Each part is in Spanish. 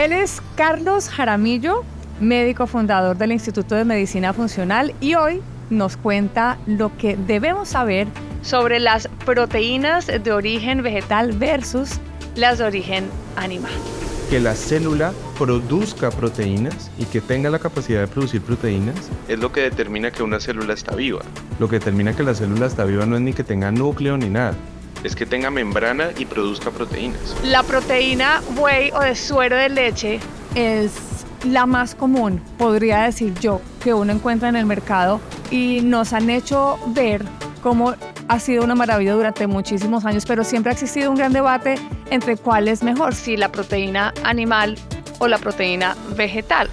Él es Carlos Jaramillo, médico fundador del Instituto de Medicina Funcional, y hoy nos cuenta lo que debemos saber sobre las proteínas de origen vegetal versus las de origen animal. Que la célula produzca proteínas y que tenga la capacidad de producir proteínas es lo que determina que una célula está viva. Lo que determina que la célula está viva no es ni que tenga núcleo ni nada, es que tenga membrana y produzca proteínas. La proteína whey o de suero de leche es la más común, podría decir yo, que uno encuentra en el mercado, y nos han hecho ver cómo ha sido una maravilla durante muchísimos años, pero siempre ha existido un gran debate entre cuál es mejor, si la proteína animal o la proteína vegetal.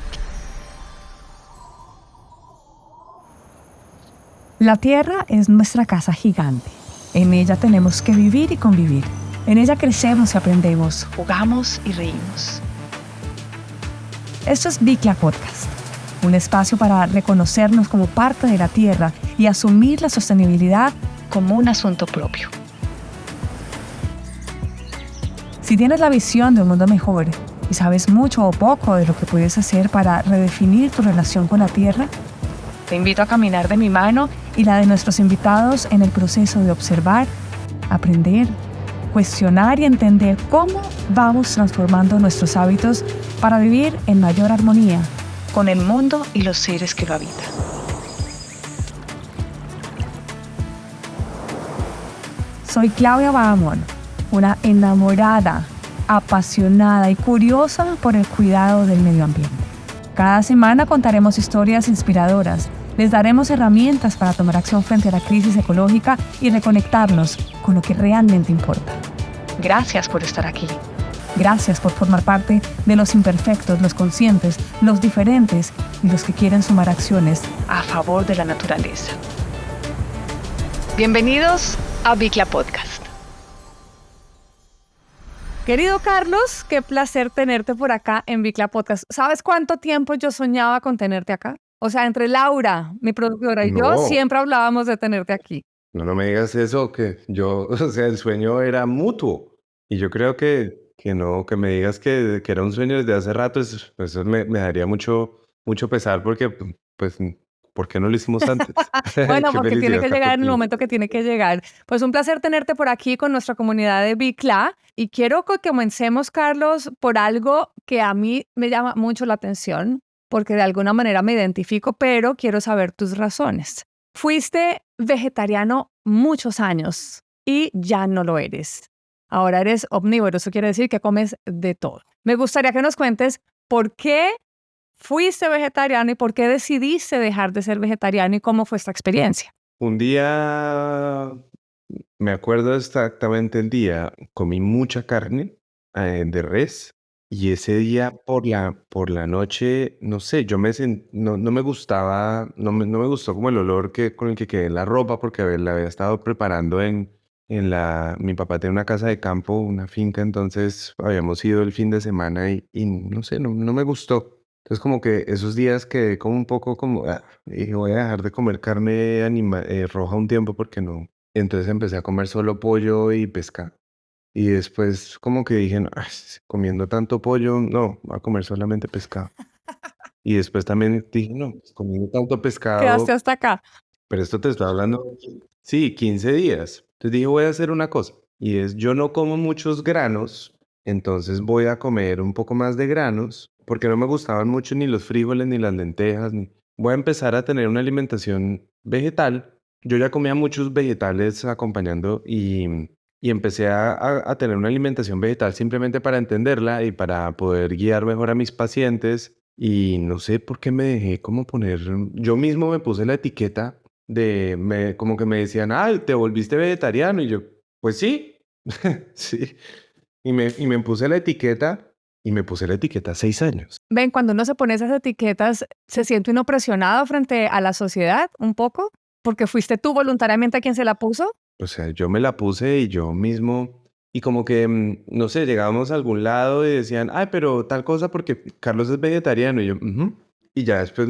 La Tierra es nuestra casa gigante. En ella tenemos que vivir y convivir. En ella crecemos y aprendemos, jugamos y reímos. Esto es Bicla Podcast, un espacio para reconocernos como parte de la Tierra y asumir la sostenibilidad como un asunto propio. Si tienes la visión de un mundo mejor y sabes mucho o poco de lo que puedes hacer para redefinir tu relación con la Tierra, te invito a caminar de mi mano y la de nuestros invitados en el proceso de observar, aprender, cuestionar y entender cómo vamos transformando nuestros hábitos para vivir en mayor armonía con el mundo y los seres que lo habitan. Soy Claudia Bahamón, una enamorada, apasionada y curiosa por el cuidado del medio ambiente. Cada semana contaremos historias inspiradoras, les daremos herramientas para tomar acción frente a la crisis ecológica y reconectarnos con lo que realmente importa. Gracias por estar aquí. Gracias por formar parte de los imperfectos, los conscientes, los diferentes y los que quieren sumar acciones a favor de la naturaleza. Bienvenidos a Bicla Podcast. Querido Carlos, qué placer tenerte por acá en Bicla Podcast. ¿Sabes cuánto tiempo yo soñaba con tenerte acá? O sea, entre Laura, mi productora, y yo siempre hablábamos de tenerte aquí. No me digas eso, que yo, o sea, el sueño era mutuo. Y yo creo que no, que me digas que era un sueño desde hace rato, eso me daría mucho pesar porque, pues, ¿por qué no lo hicimos antes? Bueno, Qué porque tiene felicidad que estar llegar en el contigo. momento que tiene que llegar. Pues un placer tenerte por aquí con nuestra comunidad de Bicla. Y quiero que comencemos, Carlos, por algo que a mí me llama mucho la atención, porque de alguna manera me identifico, pero quiero saber tus razones. Fuiste vegetariano muchos años y ya no lo eres. Ahora eres omnívoro, eso quiere decir que comes de todo. Me gustaría que nos cuentes por qué fuiste vegetariano y por qué decidiste dejar de ser vegetariano y cómo fue esta experiencia. Un día, me acuerdo exactamente el día, comí mucha carne de res y ese día por la noche, no sé, no me gustaba, no me gustó como el olor con el que quedé en la ropa porque la había estado preparando mi papá tiene una casa de campo, una finca, entonces habíamos ido el fin de semana y no sé, no me gustó. Entonces como que esos días quedé como un poco como, dije, voy a dejar de comer carne roja un tiempo porque no. Entonces empecé a comer solo pollo y pescado. Y después como que dije, no, comiendo tanto pollo, no, voy a comer solamente pescado. Y después también dije, no, pues, comiendo tanto Quedaste pescado, hasta acá. pero esto te estoy hablando, sí, 15 días. Entonces dije, voy a hacer una cosa. Y es, yo no como muchos granos, entonces voy a comer un poco más de granos, porque no me gustaban mucho ni los frijoles ni las lentejas. Voy a empezar a tener una alimentación vegetal. Yo ya comía muchos vegetales acompañando y empecé a tener una alimentación vegetal simplemente para entenderla y para poder guiar mejor a mis pacientes. Y no sé por qué me dejé como poner, yo mismo me puse la etiqueta como que me decían, te volviste vegetariano. Y yo, pues sí, sí. Y me puse la etiqueta, y me puse la etiqueta 6 años. Ven, cuando uno se pone esas etiquetas, ¿se siente uno presionado frente a la sociedad un poco? ¿Porque fuiste tú voluntariamente quien se la puso? O sea, yo me la puse y yo mismo, y como que, no sé, llegábamos a algún lado y decían, pero tal cosa porque Carlos es vegetariano. Y yo, "Ujú". Y ya después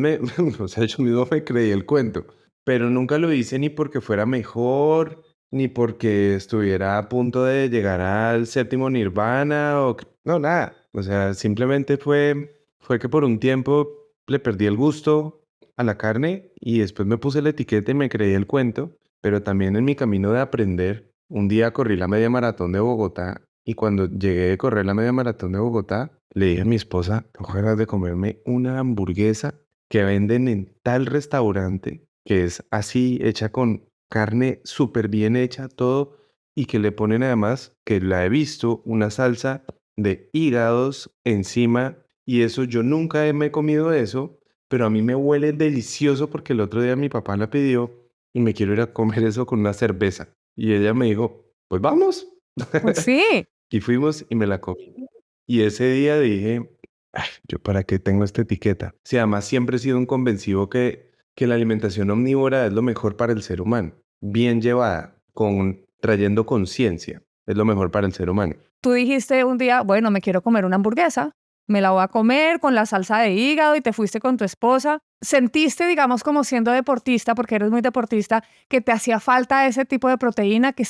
o sea, yo mismo me creí el cuento. Pero nunca lo hice ni porque fuera mejor, ni porque estuviera a punto de llegar al séptimo nirvana, no, nada. O sea, simplemente fue que por un tiempo le perdí el gusto a la carne y después me puse la etiqueta y me creí el cuento, pero también en mi camino de aprender, un día corrí la media maratón de Bogotá y cuando llegué de correr la media maratón de Bogotá, le dije a mi esposa, tengo ganas de comerme una hamburguesa que venden en tal restaurante que es así, hecha con carne súper bien hecha, todo, y que le ponen además, que la he visto, una salsa de hígados encima, y eso yo nunca me he comido eso, pero a mí me huele delicioso porque el otro día mi papá la pidió y me quiero ir a comer eso con una cerveza. Y ella me dijo, pues vamos. Pues sí. Y fuimos y me la comí. Y ese día dije, "Ay, ¿yo para qué tengo esta etiqueta? Si además siempre he sido un convencido que la alimentación omnívora es lo mejor para el ser humano, bien llevada, trayendo conciencia, es lo mejor para el ser humano. Tú dijiste un día, bueno, me quiero comer una hamburguesa, me la voy a comer con la salsa de hígado y te fuiste con tu esposa. ¿Sentiste, digamos, como siendo deportista, porque eres muy deportista, que te hacía falta ese tipo de proteína, que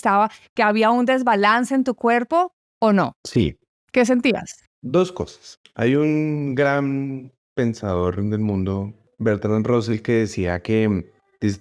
había un desbalance en tu cuerpo o no? Sí, ¿Qué sentías? dos cosas. Hay un gran pensador del mundo, Bertrand Russell, que decía que,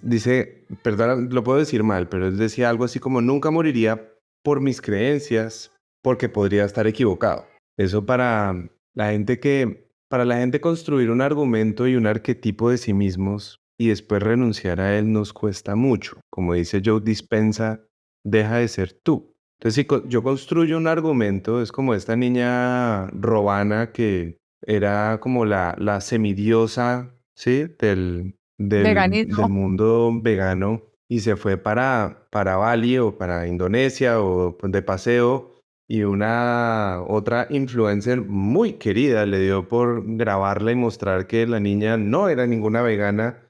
dice, perdón, lo puedo decir mal, pero él decía algo así como, nunca moriría por mis creencias, porque podría estar equivocado. Eso para la gente construir un argumento y un arquetipo de sí mismos y después renunciar a él nos cuesta mucho. Como dice Joe Dispenza, deja de ser tú. Entonces, si yo construyo un argumento, es como esta niña Robana que era como la semidiosa, ¿sí? Del Veganismo. mundo vegano y se fue para Bali o para Indonesia o pues, de paseo y una otra influencer muy querida le dio por grabarla y mostrar que la niña no era ninguna vegana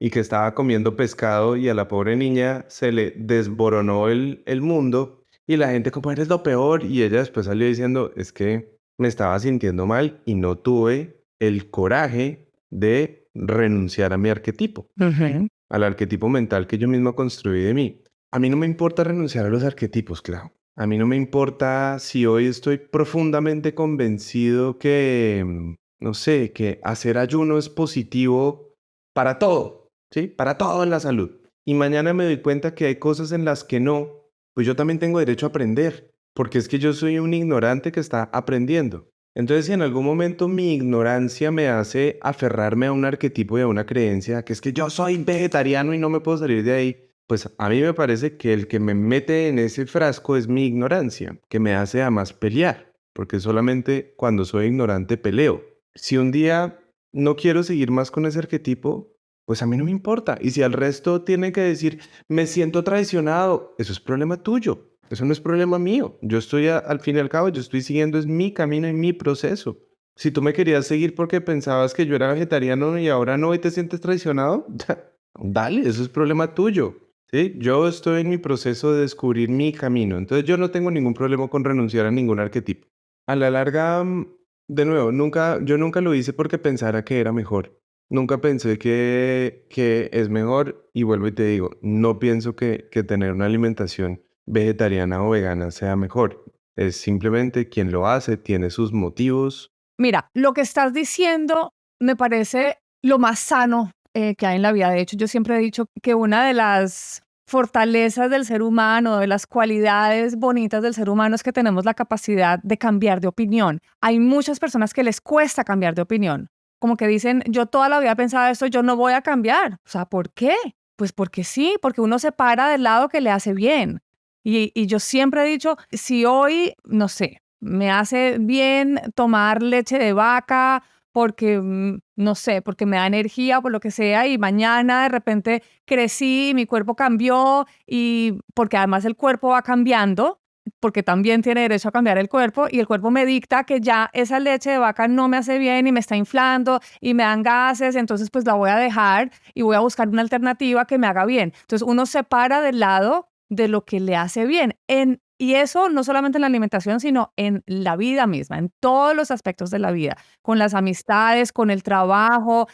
y que estaba comiendo pescado y a la pobre niña se le desboronó el mundo y la gente como eres lo peor y ella después salió diciendo es que me estaba sintiendo mal y no tuve el coraje de renunciar a mi arquetipo, Ujú. al arquetipo mental que yo mismo construí de mí. A mí no me importa renunciar a los arquetipos, claro. A mí no me importa si hoy estoy profundamente convencido que, no sé, que hacer ayuno es positivo para todo, ¿sí? Para todo en la salud. Y mañana me doy cuenta que hay cosas en las que no, pues yo también tengo derecho a aprender, porque es que yo soy un ignorante que está aprendiendo. Entonces, si en algún momento mi ignorancia me hace aferrarme a un arquetipo y a una creencia, que es que yo soy vegetariano y no me puedo salir de ahí, pues a mí me parece que el que me mete en ese frasco es mi ignorancia, que me hace además pelear, porque solamente cuando soy ignorante peleo. Si un día no quiero seguir más con ese arquetipo, pues a mí no me importa. Y si al resto tiene que decir, me siento traicionado, eso es problema tuyo. Eso no es problema mío. Yo estoy, al fin y al cabo, yo estoy siguiendo es mi camino y mi proceso. Si tú me querías seguir porque pensabas que yo era vegetariano y ahora no y te sientes traicionado, dale, eso es problema tuyo. ¿Sí? Yo estoy en mi proceso de descubrir mi camino. Entonces yo no tengo ningún problema con renunciar a ningún arquetipo. A la larga, de nuevo, yo nunca lo hice porque pensara que era mejor. Nunca pensé que es mejor y vuelvo y te digo, no pienso que tener una alimentación vegetariana o vegana sea mejor. Es simplemente quien lo hace, tiene sus motivos. Mira, lo que estás diciendo me parece lo más sano que hay en la vida. De hecho, yo siempre he dicho que una de las fortalezas del ser humano, de las cualidades bonitas del ser humano es que tenemos la capacidad de cambiar de opinión. Hay muchas personas que les cuesta cambiar de opinión. Como que dicen, yo toda la vida he pensado esto, yo no voy a cambiar. O sea, ¿por qué? Pues porque sí, porque uno se para del lado que le hace bien. Y yo siempre he dicho, si hoy, no sé, me hace bien tomar leche de vaca porque, no sé, porque me da energía o por lo que sea, y mañana de repente crecí, mi cuerpo cambió, y porque además el cuerpo va cambiando, porque también tiene derecho a cambiar el cuerpo, y el cuerpo me dicta que ya esa leche de vaca no me hace bien y me está inflando y me dan gases, entonces pues la voy a dejar y voy a buscar una alternativa que me haga bien. Entonces uno se para del lado de lo que le hace bien. Y eso no solamente en la alimentación, sino en la vida misma, en todos los aspectos de la vida, con las amistades, con el trabajo,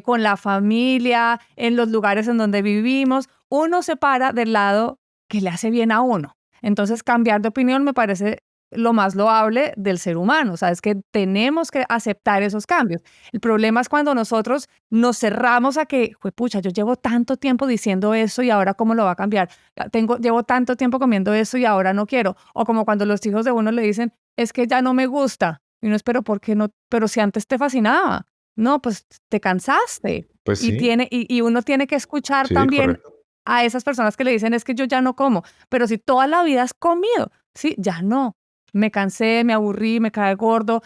con la familia, en los lugares en donde vivimos. Uno se para del lado que le hace bien a uno. Entonces, cambiar de opinión me parece lo más loable del ser humano. O sea, es que tenemos que aceptar esos cambios. El problema es cuando nosotros nos cerramos a que, pucha, yo llevo tanto tiempo diciendo eso y ahora ¿cómo lo va a cambiar? Llevo tanto tiempo comiendo eso y ahora no quiero. O como cuando los hijos de uno le dicen, es que ya no me gusta. Y uno espera, ¿por qué no? Pero si antes te fascinaba. No, pues te cansaste. Pues Y, sí, y uno tiene que escuchar sí, también correcto. a esas personas que le dicen, es que yo ya no como. Pero si toda la vida has comido, sí, ya no. Me cansé, me aburrí, me cae gordo,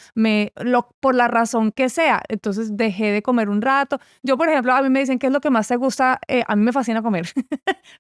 por la razón que sea. Entonces dejé de comer un rato. Yo, por ejemplo, a mí me dicen, ¿qué es lo que más te gusta? A mí me fascina comer.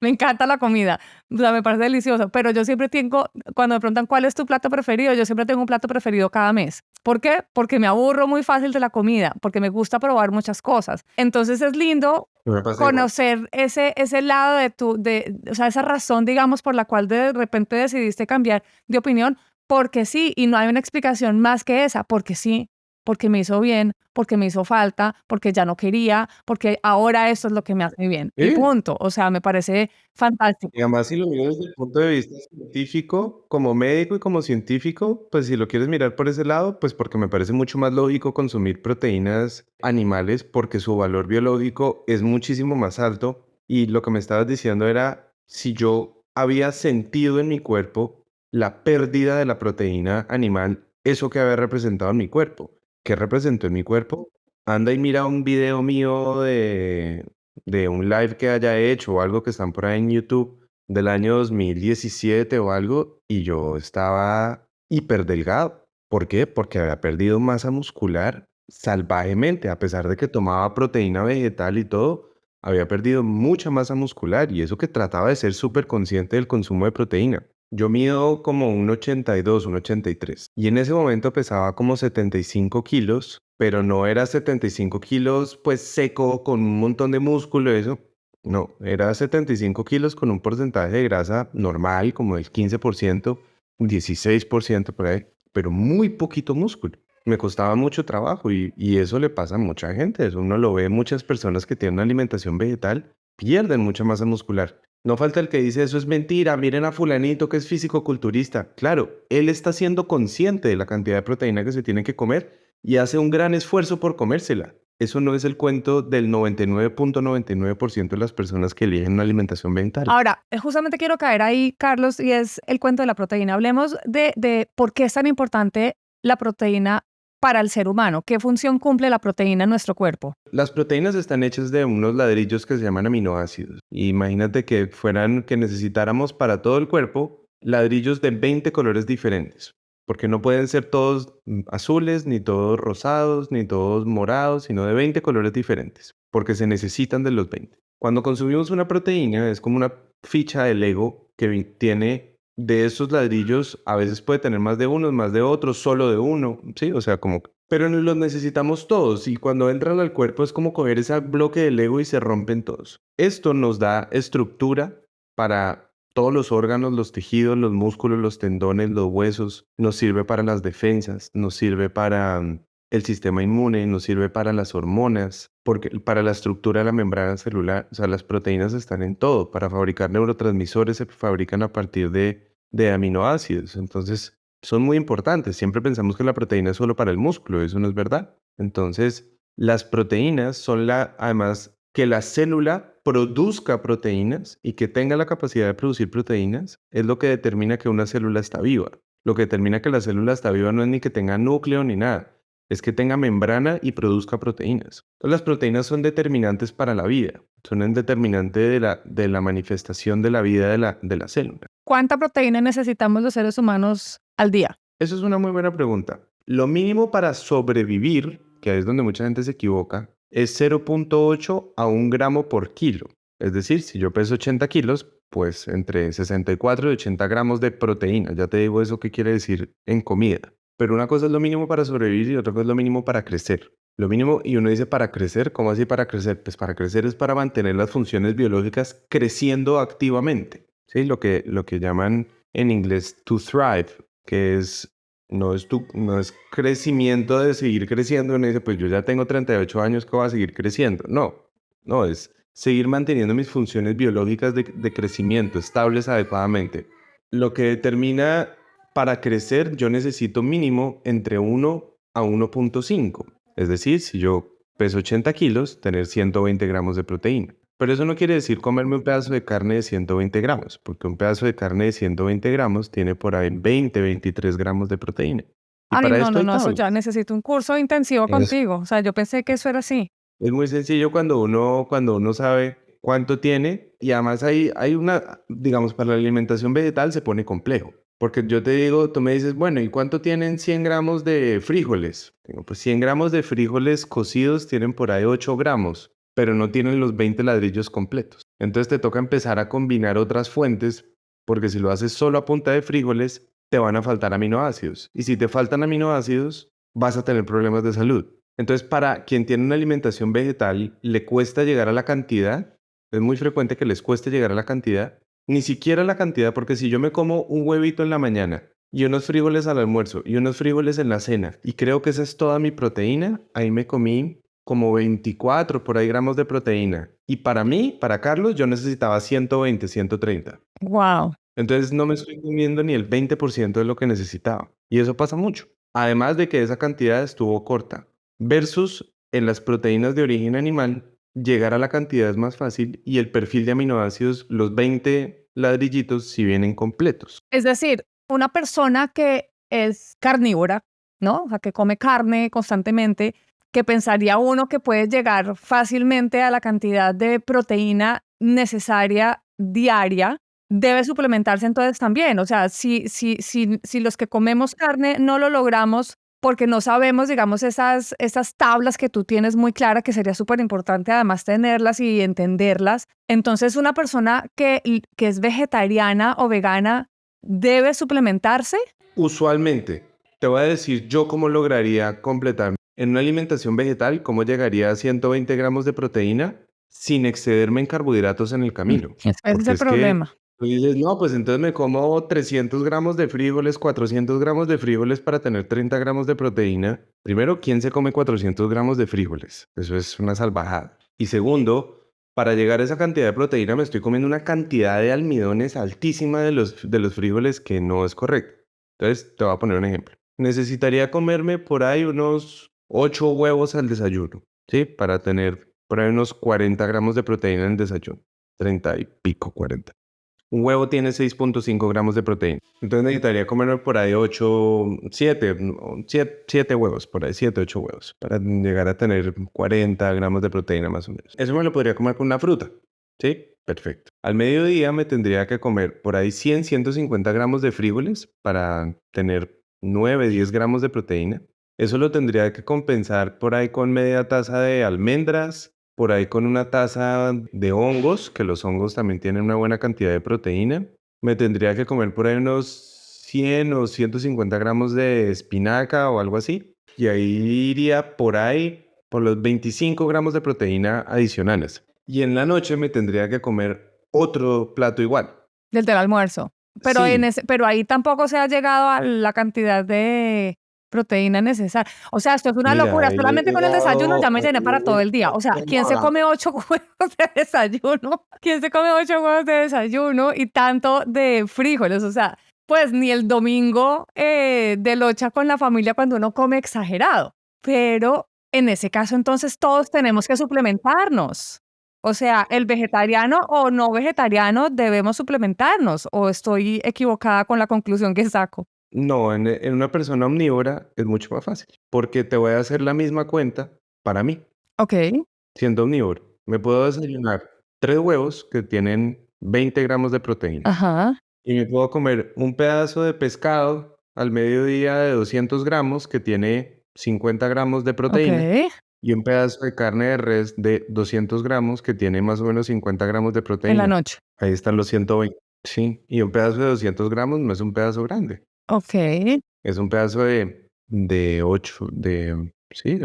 Me encanta la comida. O sea, me parece delicioso. Pero yo siempre tengo, cuando me preguntan cuál es tu plato preferido, yo siempre tengo un plato preferido cada mes. ¿Por qué? Porque me aburro muy fácil de la comida, porque me gusta probar muchas cosas. Entonces es lindo Me pasa igual. conocer ese lado o sea, esa razón, digamos, por la cual de repente decidiste cambiar de opinión, porque sí, y no hay una explicación más que esa, porque sí, porque me hizo bien, porque me hizo falta, porque ya no quería, porque ahora esto es lo que me hace bien. Y Sí. punto. O sea, me parece fantástico. Y además, si lo miras desde el punto de vista científico, como médico y como científico, pues si lo quieres mirar por ese lado, pues porque me parece mucho más lógico consumir proteínas animales porque su valor biológico es muchísimo más alto. Y lo que me estabas diciendo era si yo había sentido en mi cuerpo la pérdida de la proteína animal, eso que había representado en mi cuerpo. ¿Qué representó en mi cuerpo? Anda y mira un video mío de un live que haya hecho o algo que están por ahí en YouTube del año 2017 o algo, y yo estaba hiper delgado. ¿Por qué? Porque había perdido masa muscular salvajemente, a pesar de que tomaba proteína vegetal y todo, había perdido mucha masa muscular y eso que trataba de ser súper consciente del consumo de proteína. Yo mido como un 82, un 83 y en ese momento pesaba como 75 kilos, pero no era 75 kilos pues seco con un montón de músculo, eso. No, era 75 kilos con un porcentaje de grasa normal, como del 15%, 16% por ahí, pero muy poquito músculo. Me costaba mucho trabajo y eso le pasa a mucha gente. Eso uno lo ve en muchas personas que tienen una alimentación vegetal, pierden mucha masa muscular. No falta el que dice eso es mentira, miren a fulanito que es físico-culturista. Claro, él está siendo consciente de la cantidad de proteína que se tiene que comer y hace un gran esfuerzo por comérsela. Eso no es el cuento del 99.99% de las personas que eligen una alimentación vegetal. Ahora, justamente quiero caer ahí, Carlos, y es el cuento de la proteína. Hablemos de por qué es tan importante la proteína para el ser humano. ¿Qué función cumple la proteína en nuestro cuerpo? Las proteínas están hechas de unos ladrillos que se llaman aminoácidos. Imagínate que que necesitáramos para todo el cuerpo ladrillos de 20 colores diferentes. Porque no pueden ser todos azules, ni todos rosados, ni todos morados, sino de 20 colores diferentes. Porque se necesitan de los 20. Cuando consumimos una proteína es como una ficha de Lego que tiene de esos ladrillos, a veces puede tener más de unos, más de otros, solo de uno, ¿sí? O sea, como pero los necesitamos todos y cuando entran al cuerpo es como coger ese bloque de Lego y se rompen todos. Esto nos da estructura para todos los órganos, los tejidos, los músculos, los tendones, los huesos. Nos sirve para las defensas, nos sirve para el sistema inmune, nos sirve para las hormonas, porque para la estructura de la membrana celular. O sea, las proteínas están en todo. Para fabricar neurotransmisores se fabrican a partir de aminoácidos. Entonces, son muy importantes. Siempre pensamos que la proteína es solo para el músculo, eso no es verdad. Entonces, las proteínas son además, que la célula produzca proteínas y que tenga la capacidad de producir proteínas es lo que determina que una célula está viva. Lo que determina que la célula está viva no es ni que tenga núcleo ni nada, es que tenga membrana y produzca proteínas. Entonces, las proteínas son determinantes para la vida, son el determinante de la manifestación de la vida de la célula. ¿Cuánta proteína necesitamos los seres humanos al día? Eso es una muy buena pregunta. Lo mínimo para sobrevivir, que es donde mucha gente se equivoca, es 0.8 a 1 gramo por kilo. Es decir, si yo peso 80 kilos, pues entre 64 y 80 gramos de proteína. Ya te digo eso qué quiere decir en comida. Pero una cosa es lo mínimo para sobrevivir y otra cosa es lo mínimo para crecer. Lo mínimo, y uno dice para crecer, ¿cómo así para crecer? Pues para crecer es para mantener las funciones biológicas creciendo activamente. ¿Sí? Lo que llaman en inglés to thrive, que no es crecimiento de seguir creciendo. Uno dice, pues yo ya tengo 38 años, ¿cómo voy a seguir creciendo? No, es seguir manteniendo mis funciones biológicas de crecimiento estables adecuadamente. Lo que determina para crecer yo necesito mínimo entre 1 a 1.5. Es decir, si yo peso 80 kilos, tener 120 gramos de proteína. Pero eso no quiere decir comerme un pedazo de carne de 120 gramos, porque un pedazo de carne de 120 gramos tiene por ahí 23 gramos de proteína. Y Ay, para no, esto no, hay no, eso ya tablas. necesito un curso intensivo Es, contigo. O sea, yo pensé que eso era así. es muy sencillo cuando uno sabe cuánto tiene y además hay una, digamos, para la alimentación vegetal se pone complejo. Porque yo te digo, tú me dices, bueno, ¿y cuánto tienen 100 gramos de frijoles? Digo, pues 100 gramos de frijoles cocidos tienen por ahí 8 gramos, pero no tienen los 20 ladrillos completos. Entonces te toca empezar a combinar otras fuentes, porque si lo haces solo a punta de frijoles, te van a faltar aminoácidos. Y si te faltan aminoácidos, vas a tener problemas de salud. Entonces, para quien tiene una alimentación vegetal, le cuesta llegar a la cantidad. Es muy frecuente que les cueste llegar a la cantidad. Ni siquiera la cantidad, porque si yo me como un huevito en la mañana y unos frijoles al almuerzo y unos frijoles en la cena y creo que esa es toda mi proteína, ahí me comí como 24 por ahí gramos de proteína. Y para mí, para Carlos, yo necesitaba 120, 130. Wow. Entonces no me estoy comiendo ni el 20% de lo que necesitaba. Y eso pasa mucho. Además de que esa cantidad estuvo corta. Versus en las proteínas de origen animal, llegar a la cantidad es más fácil y el perfil de aminoácidos, los 20 ladrillitos, si vienen completos. Es decir, una persona que es carnívora, ¿no? O sea, que come carne constantemente, que pensaría uno que puede llegar fácilmente a la cantidad de proteína necesaria diaria, debe suplementarse entonces también. O sea, si los que comemos carne no lo logramos porque no sabemos, digamos, esas tablas que tú tienes muy claras, que sería súper importante además tenerlas y entenderlas. Entonces, una persona que es vegetariana o vegana debe suplementarse. Usualmente, te voy a decir yo cómo lograría completar en una alimentación vegetal, cómo llegaría a 120 gramos de proteína sin excederme en carbohidratos en el camino. Ese es Porque el es que problema. tú dices, no, pues entonces me como 300 gramos de frijoles, 400 gramos de frijoles para tener 30 gramos de proteína. Primero, ¿quién se come 400 gramos de frijoles? Eso es una salvajada. Y segundo, para llegar a esa cantidad de proteína me estoy comiendo una cantidad de almidones altísima de los frijoles que no es correcto. Entonces, te voy a poner un ejemplo. Necesitaría comerme por ahí unos 8 huevos al desayuno, ¿sí? Para tener por ahí unos 40 gramos de proteína en el desayuno. 30 y pico, 40. Un huevo tiene 6.5 gramos de proteína. Entonces necesitaría comerme por ahí 8, 7, 7 huevos, por ahí 7, 8 huevos, para llegar a tener 40 gramos de proteína más o menos. Eso me lo podría comer con una fruta, ¿sí? Perfecto. Al mediodía me tendría que comer por ahí 100, 150 gramos de frijoles para tener 9, 10 gramos de proteína. Eso lo tendría que compensar por ahí con media taza de almendras, por ahí con una taza de hongos, que los hongos también tienen una buena cantidad de proteína. Me tendría que comer por ahí unos 100 o 150 gramos de espinaca o algo así. Y ahí iría por ahí por los 25 gramos de proteína adicionales. Y en la noche me tendría que comer otro plato igual. Del almuerzo. Pero, Sí, pero ahí tampoco se ha llegado a la cantidad de proteína necesaria. O sea, esto es una mira, locura. he Solamente con el desayuno llegado ya me a llené para todo el día. O sea, ¿quién se come 8 huevos de desayuno? ¿Quién se come 8 huevos de desayuno y tanto de frijoles? O sea, pues ni el domingo de locha con la familia cuando uno come exagerado. Pero en ese caso, entonces todos tenemos que suplementarnos. O sea, el vegetariano o no vegetariano debemos suplementarnos, o estoy equivocada con la conclusión que saco. No, en una persona omnívora es mucho más fácil, porque te voy a hacer la misma cuenta para mí, Ok. siendo omnívoro. Me puedo desayunar 3 huevos que tienen 20 gramos de proteína Ajá. y me puedo comer un pedazo de pescado al mediodía de 200 gramos que tiene 50 gramos de Ok. proteína y un pedazo de carne de res de 200 gramos que tiene más o menos 50 gramos de En la proteína. noche. Ahí están los 120. Sí, y un pedazo de 200 gramos no es un pedazo grande. Ok. Es un pedazo de 8, sí,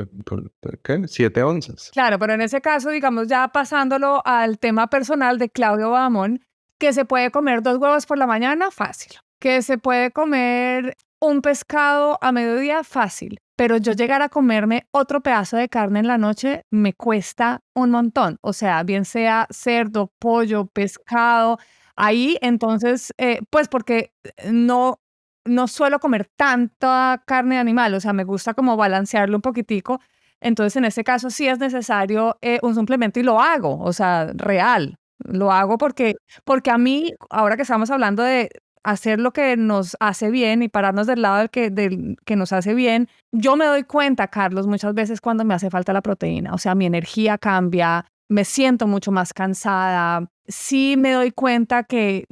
¿qué? 7 onzas. Claro, pero en ese caso, digamos, ya pasándolo al tema personal de Claudio Bahamón, que se puede comer 2 huevos por la mañana, fácil. Que se puede comer un pescado a mediodía, fácil. Pero yo llegar a comerme otro pedazo de carne en la noche me cuesta un montón. O sea, bien sea cerdo, pollo, pescado. Ahí entonces, pues porque no, no suelo comer tanta carne de animal, o sea, me gusta como balancearlo un poquitico. Entonces, en este caso sí es necesario un suplemento y lo hago, o sea, real. Lo hago porque a mí, ahora que estamos hablando de hacer lo que nos hace bien y pararnos del lado del que nos hace bien, yo me doy cuenta, Carlos, muchas veces cuando me hace falta la proteína, o sea, mi energía cambia, me siento mucho más cansada. Sí me doy cuenta que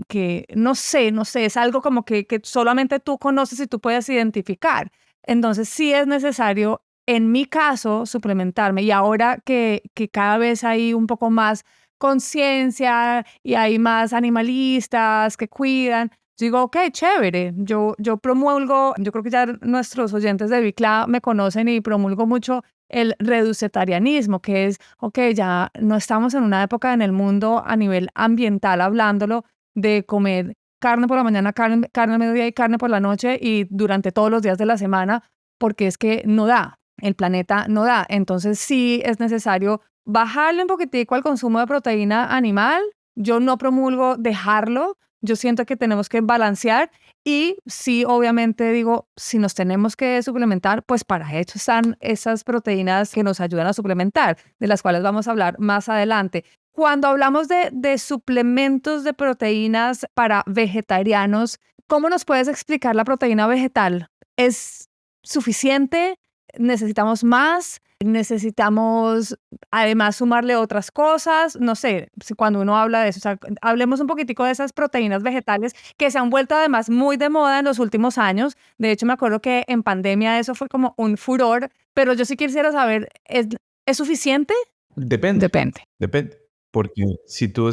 no sé, es algo como que solamente tú conoces y tú puedes identificar. Entonces sí es necesario, en mi caso, suplementarme. Y ahora que cada vez hay un poco más conciencia y hay más animalistas que cuidan, digo, ok, chévere, yo promulgo, yo creo que ya nuestros oyentes de Bicla me conocen y promulgo mucho el reducetarianismo, que es, ok, ya no estamos en una época en el mundo a nivel ambiental hablándolo de comer carne por la mañana, carne al mediodía y carne por la noche y durante todos los días de la semana, porque es que no da, el planeta no da. Entonces sí es necesario bajarle un poquitico al consumo de proteína animal. Yo no promulgo dejarlo, yo siento que tenemos que balancear y sí, obviamente digo, si nos tenemos que suplementar, pues para eso están esas proteínas que nos ayudan a suplementar, de las cuales vamos a hablar más adelante. Cuando hablamos de suplementos de proteínas para vegetarianos, ¿cómo nos puedes explicar la proteína vegetal? ¿Es suficiente? ¿Necesitamos más? ¿Necesitamos además sumarle otras cosas? No sé, cuando uno habla de eso, o sea, hablemos un poquitico de esas proteínas vegetales que se han vuelto además muy de moda en los últimos años. De hecho, me acuerdo que en pandemia eso fue como un furor, pero yo sí quisiera saber, ¿es suficiente? Depende, Depende. depende. Porque si tú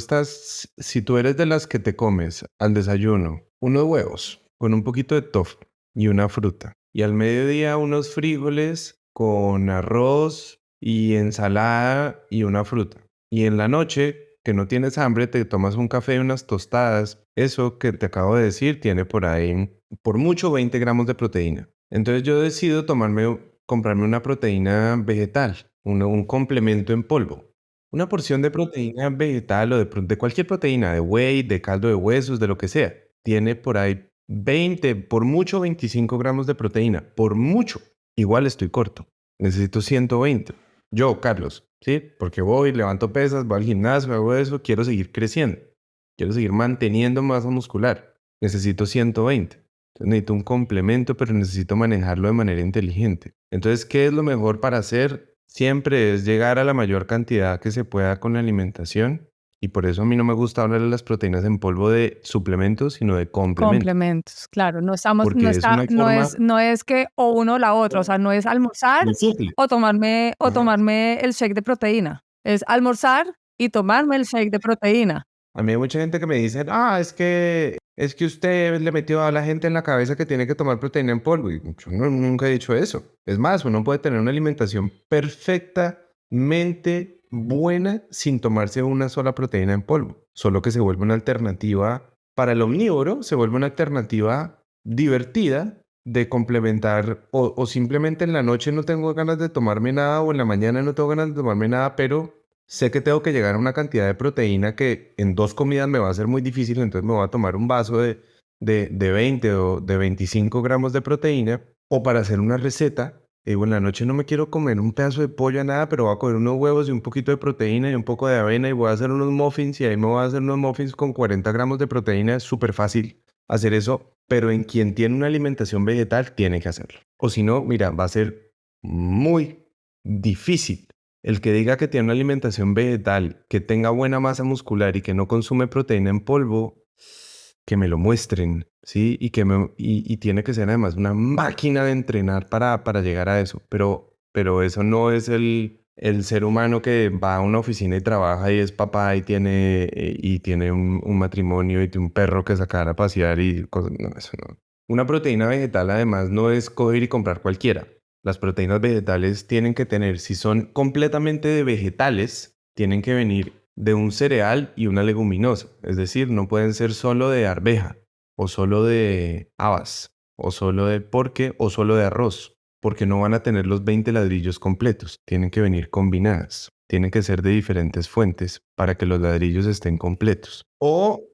eres de las que te comes al desayuno unos huevos con un poquito de tofu y una fruta, y al mediodía unos frijoles con arroz y ensalada y una fruta, y en la noche que no tienes hambre te tomas un café y unas tostadas, eso que te acabo de decir tiene por ahí, por mucho 20 gramos de proteína. Entonces yo decido comprarme una proteína vegetal, un complemento en polvo. Una porción de proteína vegetal o de cualquier proteína, de whey, de caldo de huesos, de lo que sea, tiene por ahí 20, por mucho 25 gramos de proteína, por mucho. Igual estoy corto, necesito 120. Yo, Carlos, ¿sí? Porque voy, levanto pesas, voy al gimnasio, hago eso, quiero seguir creciendo, quiero seguir manteniendo masa muscular, necesito 120. Entonces necesito un complemento, pero necesito manejarlo de manera inteligente. Entonces, ¿qué es lo mejor para hacer? Siempre es llegar a la mayor cantidad que se pueda con la alimentación y por eso a mí no me gusta hablar de las proteínas en polvo de suplementos, sino de complementos, Complementos, claro, porque es una forma no es que o uno o la otra, o sea, no es almorzar muy simple. o Ajá. tomarme el shake de proteína, es almorzar y tomarme el shake de proteína. A mí hay mucha gente que me dice, es que usted le metió a la gente en la cabeza que tiene que tomar proteína en polvo. Y yo nunca he dicho eso. Es más, uno puede tener una alimentación perfectamente buena sin tomarse una sola proteína en polvo. Solo que se vuelve una alternativa para el omnívoro, se vuelve una alternativa divertida de complementar o simplemente en la noche no tengo ganas de tomarme nada o en la mañana no tengo ganas de tomarme nada, pero sé que tengo que llegar a una cantidad de proteína que en 2 comidas me va a ser muy difícil, entonces me voy a tomar un vaso de 20 o de 25 gramos de proteína. O para hacer una receta, digo, en la noche no me quiero comer un pedazo de pollo a nada, pero voy a comer unos huevos y un poquito de proteína y un poco de avena y voy a hacer unos muffins y ahí me voy a hacer unos muffins con 40 gramos de proteína. Es súper fácil hacer eso, pero en quien tiene una alimentación vegetal tiene que hacerlo. O si no, mira, va a ser muy difícil. El que diga que tiene una alimentación vegetal, que tenga buena masa muscular y que no consume proteína en polvo, que me lo muestren, ¿sí? Y tiene que ser además una máquina de entrenar para llegar a eso. Pero eso no es el ser humano que va a una oficina y trabaja y es papá y tiene un matrimonio y tiene un perro que sacar a pasear y cosas. No, eso no. Una proteína vegetal además no es coger y comprar cualquiera. Las proteínas vegetales tienen que tener, si son completamente de vegetales, tienen que venir de un cereal y una leguminosa. Es decir, no pueden ser solo de arveja, o solo de habas, o solo de porqué, o solo de arroz, porque no van a tener los 20 ladrillos completos. Tienen que venir combinadas. Tienen que ser de diferentes fuentes para que los ladrillos estén completos. O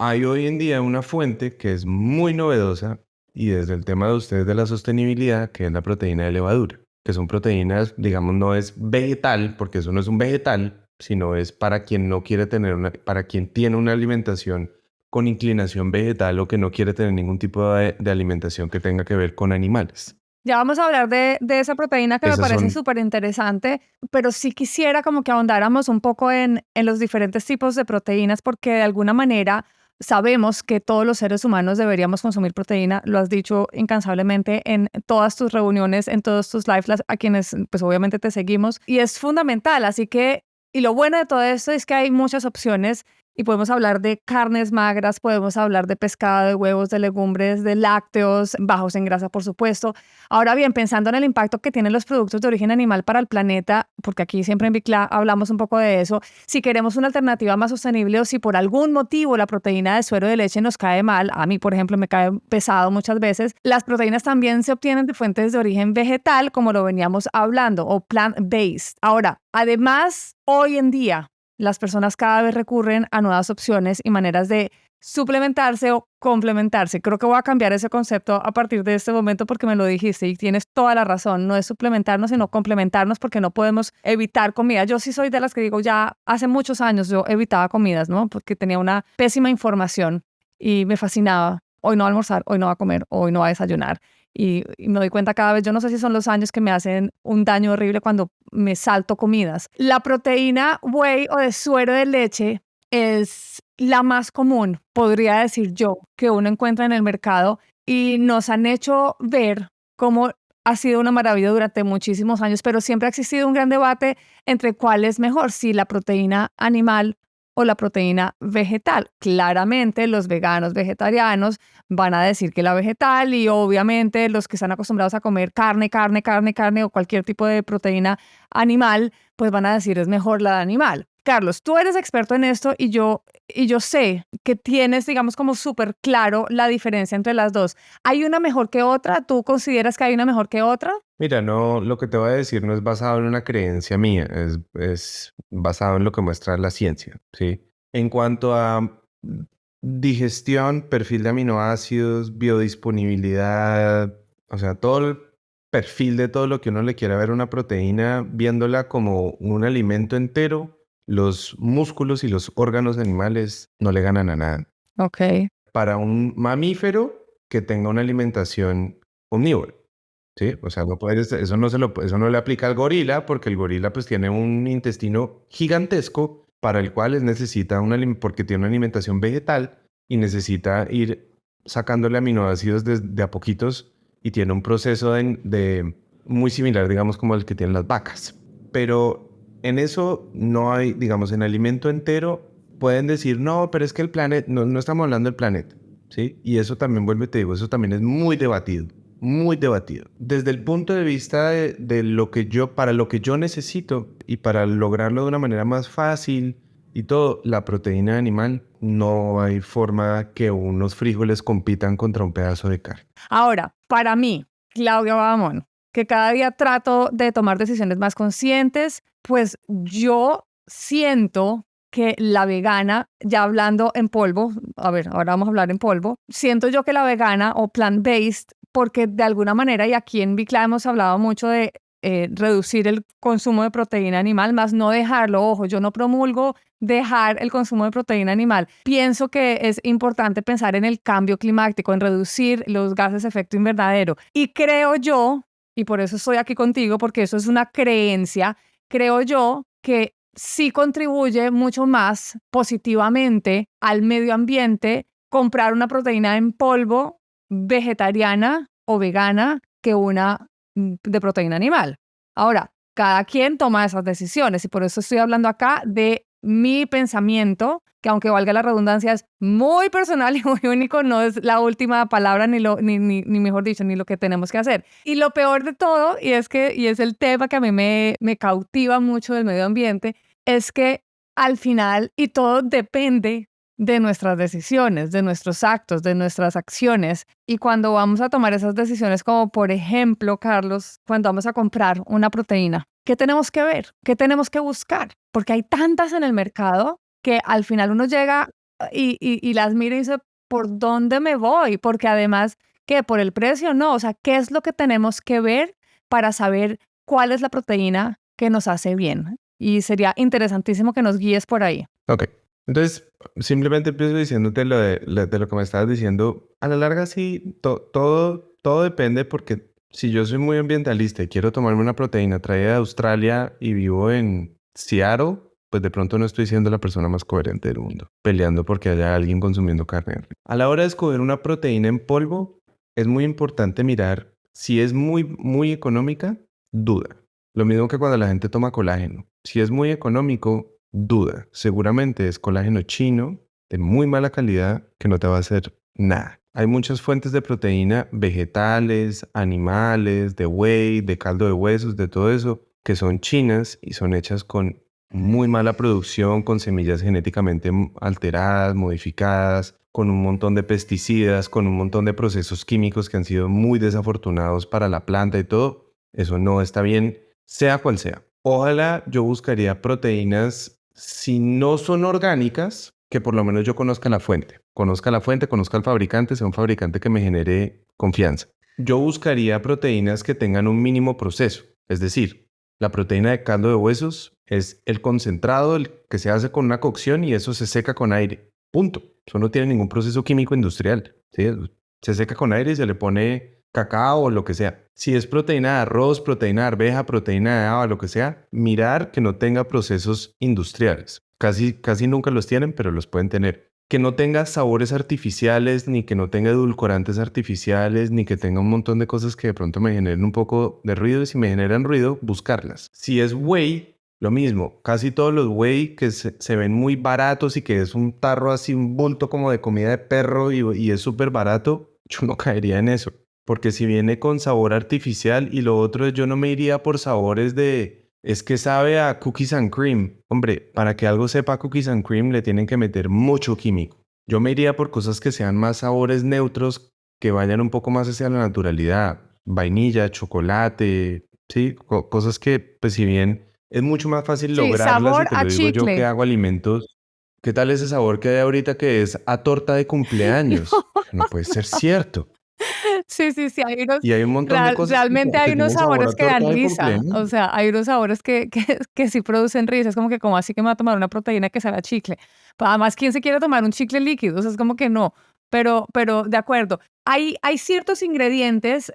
hay hoy en día una fuente que es muy novedosa y desde el tema de ustedes de la sostenibilidad, que es la proteína de levadura, que son proteínas, digamos, no es vegetal, porque eso no es un vegetal, sino es para quien no quiere tener para quien tiene una alimentación con inclinación vegetal o que no quiere tener ningún tipo de alimentación que tenga que ver con animales. Ya vamos a hablar de esa proteína que me Esas parece son, súper interesante, pero sí quisiera como que ahondáramos un poco en los diferentes tipos de proteínas, porque de alguna manera sabemos que todos los seres humanos deberíamos consumir proteína. Lo has dicho incansablemente en todas tus reuniones, en todos tus lives, a quienes pues obviamente te seguimos, y es fundamental. Así que, y lo bueno de todo esto es que hay muchas opciones. Y podemos hablar de carnes magras, podemos hablar de pescado, de huevos, de legumbres, de lácteos, bajos en grasa, por supuesto. Ahora bien, pensando en el impacto que tienen los productos de origen animal para el planeta, porque aquí siempre en Bicla hablamos un poco de eso, si queremos una alternativa más sostenible o si por algún motivo la proteína de suero de leche nos cae mal, a mí, por ejemplo, me cae pesado muchas veces, las proteínas también se obtienen de fuentes de origen vegetal, como lo veníamos hablando, o plant-based. Ahora, además, hoy en día, las personas cada vez recurren a nuevas opciones y maneras de suplementarse o complementarse. Creo que voy a cambiar ese concepto a partir de este momento porque me lo dijiste y tienes toda la razón. No es suplementarnos, sino complementarnos porque no podemos evitar comida. Yo sí soy de las que digo, ya hace muchos años yo evitaba comidas, ¿no? Porque tenía una pésima información y me fascinaba. Hoy no va a almorzar, hoy no va a comer, hoy no va a desayunar. Y me doy cuenta cada vez, yo no sé si son los años que me hacen un daño horrible cuando me salto comidas. La proteína whey o de suero de leche es la más común, podría decir yo, que uno encuentra en el mercado y nos han hecho ver cómo ha sido una maravilla durante muchísimos años, pero siempre ha existido un gran debate entre cuál es mejor, si la proteína animal o la proteína vegetal. Claramente los veganos vegetarianos van a decir que la vegetal y obviamente los que están acostumbrados a comer carne o cualquier tipo de proteína animal, pues van a decir es mejor la de animal. Carlos, tú eres experto en esto y yo sé que tienes, digamos, como súper claro la diferencia entre las dos. ¿Hay una mejor que otra? ¿Tú consideras que hay una mejor que otra? mira, no, lo que te voy a decir no es basado en una creencia mía, es basado en lo que muestra la ciencia, ¿sí? En cuanto a digestión, perfil de aminoácidos, biodisponibilidad, o sea, todo el perfil de todo lo que uno le quiera ver a una proteína, viéndola como un alimento entero, los músculos y los órganos animales no le ganan a nada. Ok. Para un mamífero que tenga una alimentación omnívora. Sí, o sea, no puedes, eso no le aplica al gorila porque el gorila pues tiene un intestino gigantesco para el cual necesita porque tiene una alimentación vegetal y necesita ir sacándole aminoácidos de a poquitos y tiene un proceso muy similar, digamos, como el que tienen las vacas. Pero en eso no hay, digamos, en alimento entero pueden decir, no, pero es que el planeta, no estamos hablando del planeta, ¿sí? Y eso también te digo, eso también es muy debatido. Muy debatido. Desde el punto de vista de lo que para lo que yo necesito y para lograrlo de una manera más fácil y todo, la proteína animal, no hay forma que unos frijoles compitan contra un pedazo de carne. Ahora, para mí, Claudia Babamón, que cada día trato de tomar decisiones más conscientes, pues yo siento que la vegana, ya hablando en polvo, a ver, ahora vamos a hablar en polvo, siento yo que la vegana o plant-based, porque de alguna manera, y aquí en Bicla hemos hablado mucho de reducir el consumo de proteína animal, más no dejarlo, ojo, yo no promulgo dejar el consumo de proteína animal. Pienso que es importante pensar en el cambio climático, en reducir los gases de efecto invernadero. Y creo yo, y por eso estoy aquí contigo, porque eso es una creencia, creo yo que sí contribuye mucho más positivamente al medio ambiente comprar una proteína en polvo vegetariana o vegana que una de proteína animal. Ahora, cada quien toma esas decisiones y por eso estoy hablando acá de mi pensamiento, que aunque valga la redundancia es muy personal y muy único, no es la última palabra ni mejor dicho, ni lo que tenemos que hacer. Y lo peor de todo, y es el tema que a mí me cautiva mucho del medio ambiente, es que al final, y todo depende de nuestras decisiones, de nuestros actos, de nuestras acciones. Y cuando vamos a tomar esas decisiones, como por ejemplo, Carlos, cuando vamos a comprar una proteína, ¿qué tenemos que ver? ¿Qué tenemos que buscar? Porque hay tantas en el mercado que al final uno llega y las mira y dice, ¿por dónde me voy? Porque además ¿Qué? ¿Por el precio? No, o sea, ¿qué es lo que tenemos que ver para saber cuál es la proteína que nos hace bien? Y sería interesantísimo que nos guíes por ahí. Ok. Entonces, simplemente empiezo diciéndote de lo que me estabas diciendo. A la larga, sí, todo depende porque si yo soy muy ambientalista y quiero tomarme una proteína traída de Australia y vivo en Seattle, pues de pronto no estoy siendo la persona más coherente del mundo, peleando porque haya alguien consumiendo carne. A la hora de escoger una proteína en polvo, es muy importante mirar si es muy económica, duda. Lo mismo que cuando la gente toma colágeno. Si es muy económico, duda. Seguramente es colágeno chino de muy mala calidad que no te va a hacer nada. Hay muchas fuentes de proteína vegetales, animales, de whey, de caldo de huesos, de todo eso, que son chinas y son hechas con muy mala producción, con semillas genéticamente alteradas, modificadas, con un montón de pesticidas, con un montón de procesos químicos que han sido muy desafortunados para la planta y todo. Eso no está bien, sea cual sea. Ojalá yo buscaría proteínas, si no son orgánicas, que por lo menos yo conozca la fuente. Conozca la fuente, conozca al fabricante, sea un fabricante que me genere confianza. Yo buscaría proteínas que tengan un mínimo proceso. Es decir, la proteína de caldo de huesos es el concentrado, el que se hace con una cocción y eso se seca con aire. Punto. Eso no tiene ningún proceso químico industrial. ¿Sí? Se seca con aire y se le pone cacao o lo que sea. Si es proteína de arroz, proteína de arveja, proteína de haba, lo que sea, mirar que no tenga procesos industriales. Casi nunca los tienen, pero los pueden tener. Que no tenga sabores artificiales, ni que no tenga edulcorantes artificiales, ni que tenga un montón de cosas que de pronto me generen un poco de ruido. Y si me generan ruido, buscarlas. Si es whey, lo mismo. Casi todos los whey que se ven muy baratos y que es un tarro así, un bulto como de comida de perro y es súper barato, yo no caería en eso. Porque si viene con sabor artificial y lo otro es yo no me iría por sabores de... Es que sabe a cookies and cream. Hombre, para que algo sepa a cookies and cream le tienen que meter mucho químico. Yo me iría por cosas que sean más sabores neutros, que vayan un poco más hacia la naturalidad. Vainilla, chocolate, sí, cosas que pues si bien es mucho más fácil Sí, lograrlas y sabor te a lo digo yo que chicle. hago alimentos. ¿Qué tal ese sabor que hay ahorita que es a torta de cumpleaños? No puede ser cierto. Sí, sí, sí, hay unos, Y hay un montón de cosas realmente hay que unos tienen sabor sabores a que dan torta de risa, cumpleaños. o sea, hay unos sabores que sí producen risa, es como que como así que me va a tomar una proteína que sabe a chicle. Además, ¿quién se quiere tomar un chicle líquido? O sea, es como que no, pero de acuerdo. Hay ciertos ingredientes,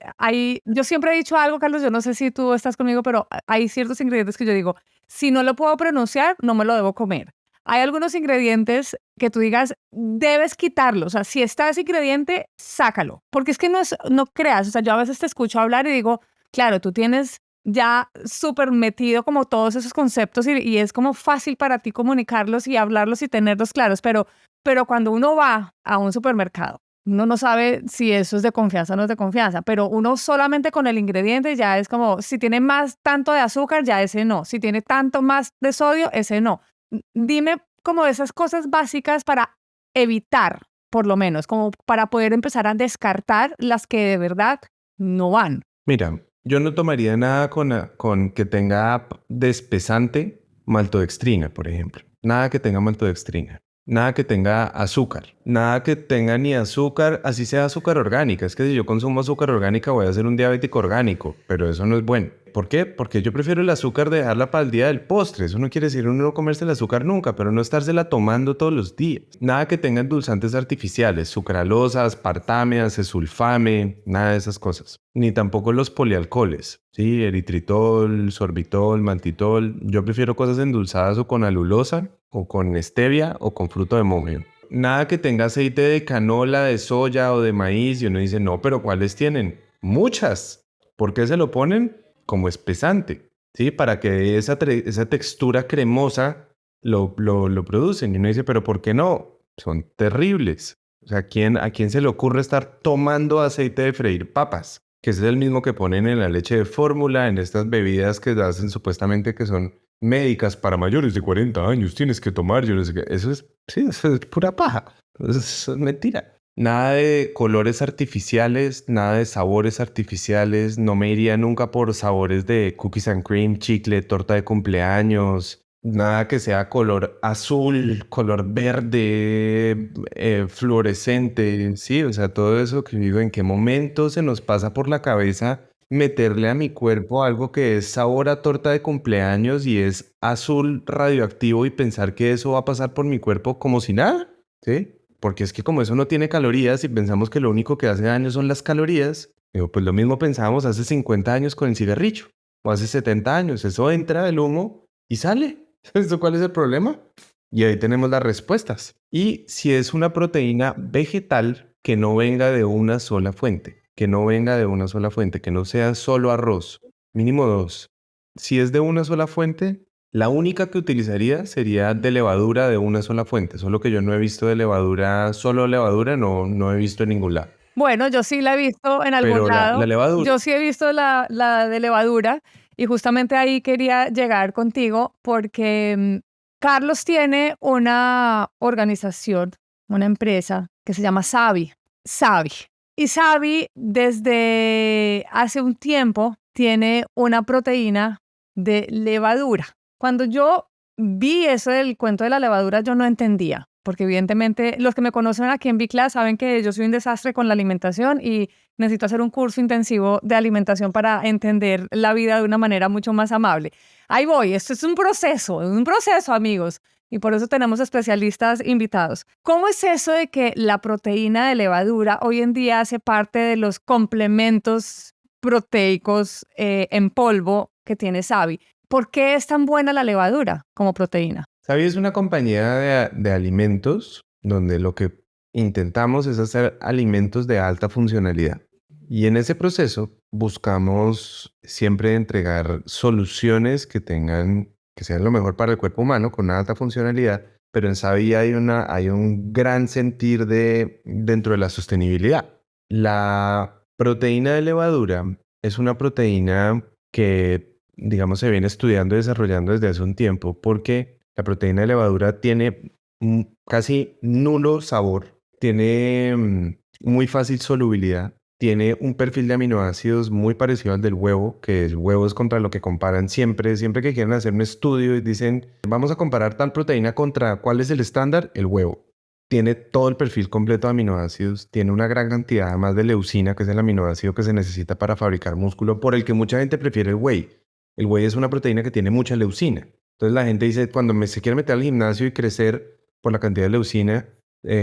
yo siempre he dicho algo, Carlos, yo no sé si tú estás conmigo, pero hay ciertos ingredientes que yo digo, si no lo puedo pronunciar, no me lo debo comer. Hay algunos ingredientes que tú digas, debes quitarlo. O sea, si está ese ingrediente, sácalo. Porque es que no creas. O sea, yo a veces te escucho hablar y digo, claro, tú tienes ya súper metido como todos esos conceptos y es como fácil para ti comunicarlos y hablarlos y tenerlos claros. Pero cuando uno va a un supermercado, uno no sabe si eso es de confianza o no es de confianza, pero uno solamente con el ingrediente ya es como, si tiene más tanto de azúcar, ya ese no. Si tiene tanto más de sodio, ese no. Dime como esas cosas básicas para evitar, por lo menos, como para poder empezar a descartar las que de verdad no van. Mira, yo no tomaría nada con que tenga despesante maltodextrina, por ejemplo. Nada que tenga maltodextrina. Nada que tenga azúcar. Nada que tenga ni azúcar, así sea azúcar orgánica. Es que si yo consumo azúcar orgánica voy a ser un diabético orgánico, pero eso no es bueno. ¿Por qué? Porque yo prefiero el azúcar dejarla para el día del postre. Eso no quiere decir uno no comerse el azúcar nunca, pero no estársela tomando todos los días. Nada que tenga endulzantes artificiales, sucralosa, aspartame, acesulfame, nada de esas cosas. Ni tampoco los polialcoholes, ¿sí? Eritritol, sorbitol, mantitol. Yo prefiero cosas endulzadas o con alulosa, o con stevia, o con fruto de momio. Nada que tenga aceite de canola, de soya o de maíz. Y uno dice, no, pero ¿cuáles tienen? Muchas. ¿Por qué se lo ponen? Como espesante, ¿sí? Para que esa textura cremosa lo producen. Y uno dice, pero ¿por qué no? Son terribles. O sea, ¿a quién se le ocurre estar tomando aceite de freír papas? Que ese es el mismo que ponen en la leche de fórmula, en estas bebidas que hacen supuestamente que son médicas para mayores de 40 años. Tienes que tomar, yo no sé qué. Eso es pura paja. Eso es mentira. Nada de colores artificiales, nada de sabores artificiales. No me iría nunca por sabores de cookies and cream, chicle, torta de cumpleaños. Nada que sea color azul, color verde, fluorescente, sí, o sea, todo eso que digo, ¿en qué momento se nos pasa por la cabeza meterle a mi cuerpo algo que es sabor a torta de cumpleaños y es azul radioactivo y pensar que eso va a pasar por mi cuerpo como si nada? ¿Sí? Porque es que como eso no tiene calorías y pensamos que lo único que hace daño son las calorías, digo, pues lo mismo pensábamos hace 50 años con el cigarrillo o hace 70 años, eso entra el humo y sale. ¿Esto cuál es el problema? Y ahí tenemos las respuestas. Y si es una proteína vegetal que no venga de una sola fuente, que no venga de una sola fuente, que no sea solo arroz, mínimo dos. Si es de una sola fuente, la única que utilizaría sería de levadura de una sola fuente, solo que yo no he visto de levadura, solo levadura, no he visto en ningún lado. Bueno, yo sí la he visto en algún Pero la lado. levadura, Yo sí he visto la de levadura y justamente ahí quería llegar contigo porque Carlos tiene una organización, una empresa que se llama Savi. Savi. Y Savi desde hace un tiempo tiene una proteína de levadura. Cuando yo vi eso del cuento de la levadura, yo no entendía, porque evidentemente los que me conocen aquí en B-Class saben que yo soy un desastre con la alimentación y necesito hacer un curso intensivo de alimentación para entender la vida de una manera mucho más amable. Ahí voy, esto es un proceso, amigos, y por eso tenemos especialistas invitados. ¿Cómo es eso de que la proteína de levadura hoy en día hace parte de los complementos proteicos en polvo que tiene Savi? ¿Por qué es tan buena la levadura como proteína? Sabi es una compañía de alimentos donde lo que intentamos es hacer alimentos de alta funcionalidad. Y en ese proceso buscamos siempre entregar soluciones que sean lo mejor para el cuerpo humano con una alta funcionalidad, pero en Sabi hay un gran sentir dentro de la sostenibilidad. La proteína de levadura es una proteína que, digamos, se viene estudiando y desarrollando desde hace un tiempo porque la proteína de levadura tiene casi nulo sabor, tiene muy fácil solubilidad, tiene un perfil de aminoácidos muy parecido al del huevo, que el huevo es contra lo que comparan siempre que quieren hacer un estudio y dicen, vamos a comparar tal proteína contra cuál es el estándar, el huevo. Tiene todo el perfil completo de aminoácidos, tiene una gran cantidad además de leucina, que es el aminoácido que se necesita para fabricar músculo, por el que mucha gente prefiere el whey. El whey es una proteína que tiene mucha leucina. Entonces la gente dice, cuando se quiere meter al gimnasio y crecer por la cantidad de leucina,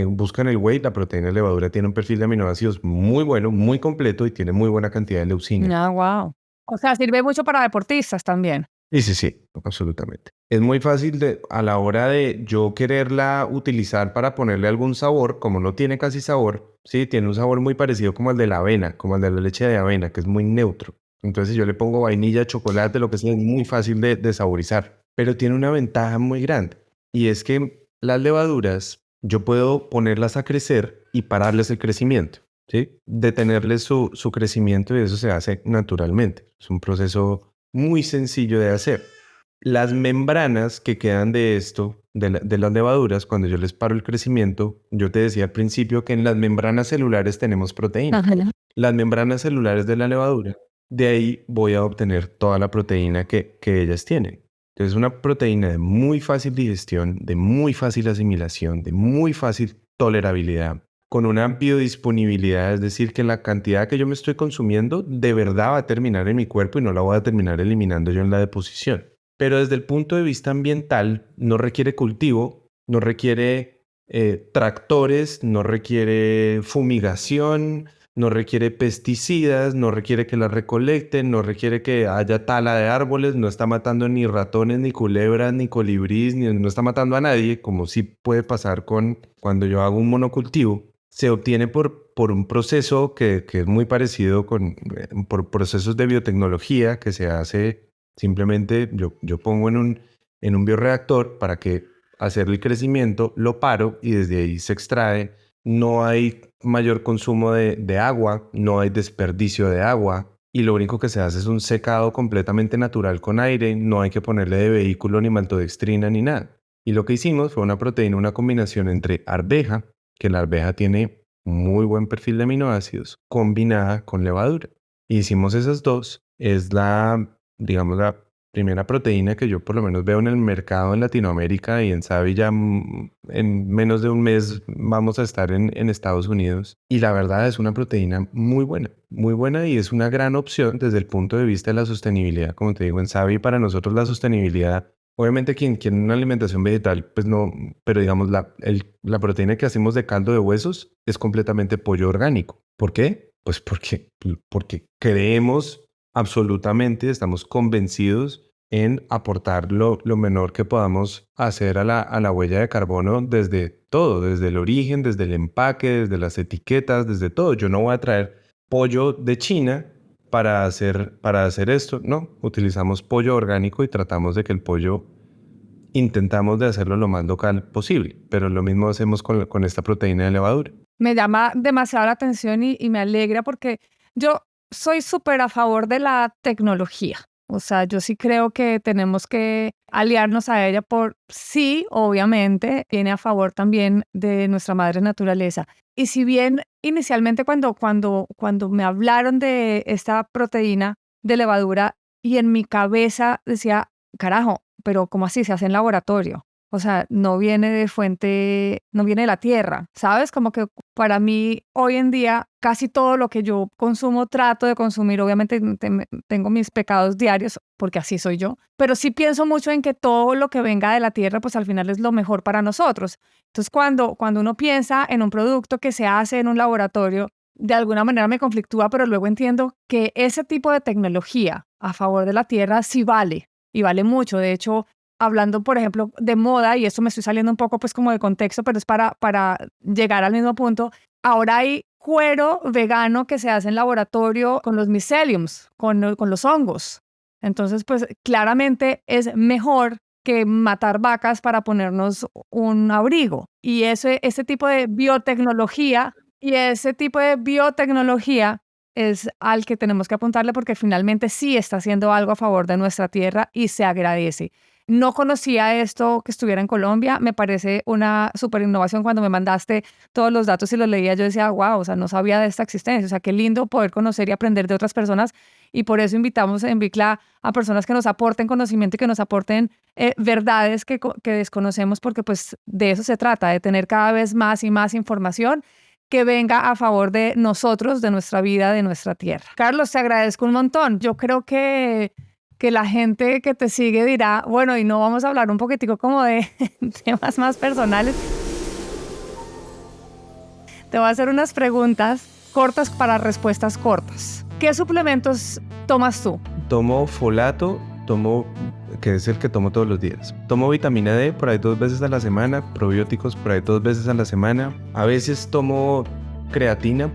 buscan el whey, la proteína de levadura tiene un perfil de aminoácidos muy bueno, muy completo y tiene muy buena cantidad de leucina. Ah, wow. O sea, sirve mucho para deportistas también. Sí, absolutamente. Es muy fácil a la hora de yo quererla utilizar para ponerle algún sabor, como no tiene casi sabor, sí, tiene un sabor muy parecido como el de la avena, como el de la leche de avena, que es muy neutro. Entonces si yo le pongo vainilla, chocolate, lo que sea, es muy fácil de saborizar, pero tiene una ventaja muy grande y es que las levaduras yo puedo ponerlas a crecer y pararles el crecimiento, ¿sí? Detenerles su crecimiento y eso se hace naturalmente. Es un proceso muy sencillo de hacer. Las membranas que quedan de esto, de las levaduras, cuando yo les paro el crecimiento, yo te decía al principio que en las membranas celulares tenemos proteína. Ajá. Las membranas celulares de la levadura, de ahí voy a obtener toda la proteína que ellas tienen. Entonces, una proteína de muy fácil digestión, de muy fácil asimilación, de muy fácil tolerabilidad, con una biodisponibilidad, es decir, que la cantidad que yo me estoy consumiendo de verdad va a terminar en mi cuerpo y no la voy a terminar eliminando yo en la deposición. Pero desde el punto de vista ambiental, no requiere cultivo, no requiere tractores, no requiere fumigación, no requiere pesticidas, no requiere que la recolecten, no requiere que haya tala de árboles, no está matando ni ratones, ni culebras, ni colibríes, no está matando a nadie, como sí puede pasar cuando yo hago un monocultivo. Se obtiene por un proceso que es muy parecido por procesos de biotecnología que se hace simplemente, yo pongo en un bioreactor para que hacerle el crecimiento, lo paro y desde ahí se extrae. No hay mayor consumo de agua, no hay desperdicio de agua y lo único que se hace es un secado completamente natural con aire, no hay que ponerle de vehículo ni maltodextrina ni nada. Y lo que hicimos fue una proteína, una combinación entre arveja, que la arveja tiene muy buen perfil de aminoácidos, combinada con levadura. Y hicimos esas dos, es digamos, primera proteína que yo por lo menos veo en el mercado en Latinoamérica, y en Savi ya en menos de un mes vamos a estar en Estados Unidos. Y la verdad es una proteína muy buena, y es una gran opción desde el punto de vista de la sostenibilidad. Como te digo, en Savi para nosotros la sostenibilidad, obviamente quien quiere una alimentación vegetal, pues no, pero digamos la proteína que hacemos de caldo de huesos es completamente pollo orgánico. ¿Por qué? Pues porque creemos absolutamente, estamos convencidos en aportar lo menor que podamos hacer a la huella de carbono desde todo, desde el origen, desde el empaque, desde las etiquetas, desde todo. Yo no voy a traer pollo de China para hacer esto, no. Utilizamos pollo orgánico y tratamos de que el pollo, intentamos de hacerlo lo más local posible, pero lo mismo hacemos con esta proteína de levadura. Me llama demasiado la atención y me alegra porque yo soy súper a favor de la tecnología. O sea, yo sí creo que tenemos que aliarnos a ella sí, obviamente, viene a favor también de nuestra madre naturaleza. Y si bien inicialmente cuando me hablaron de esta proteína de levadura y en mi cabeza decía, carajo, pero ¿cómo así se hace en laboratorio? O sea, no viene de fuente, no viene de la tierra, ¿sabes? Como que para mí hoy en día casi todo lo que yo consumo trato de consumir, obviamente tengo mis pecados diarios porque así soy yo, pero sí pienso mucho en que todo lo que venga de la tierra pues al final es lo mejor para nosotros. Entonces cuando uno piensa en un producto que se hace en un laboratorio, de alguna manera me conflictúa, pero luego entiendo que ese tipo de tecnología a favor de la tierra sí vale y vale mucho. De hecho, hablando, por ejemplo, de moda, y esto me estoy saliendo un poco pues como de contexto, pero es para llegar al mismo punto. Ahora hay cuero vegano que se hace en laboratorio con los myceliums, con los hongos. Entonces, pues claramente es mejor que matar vacas para ponernos un abrigo. Y ese tipo de biotecnología es al que tenemos que apuntarle porque finalmente sí está haciendo algo a favor de nuestra tierra y se agradece. No conocía esto que estuviera en Colombia, me parece una súper innovación. Cuando me mandaste todos los datos y los leía, yo decía, wow, o sea, no sabía de esta existencia, o sea, qué lindo poder conocer y aprender de otras personas, y por eso invitamos en Bicla a personas que nos aporten conocimiento y que nos aporten verdades que desconocemos, porque pues de eso se trata, de tener cada vez más y más información que venga a favor de nosotros, de nuestra vida, de nuestra tierra. Carlos, te agradezco un montón. Yo creo que la gente que te sigue dirá, bueno, y no vamos a hablar un poquitico como de temas más personales. Te voy a hacer unas preguntas cortas para respuestas cortas. ¿Qué suplementos tomas tú? Tomo folato, que es el que tomo todos los días. Tomo vitamina D por ahí 2 veces a la semana, probióticos por ahí 2 veces a la semana. A veces tomo creatina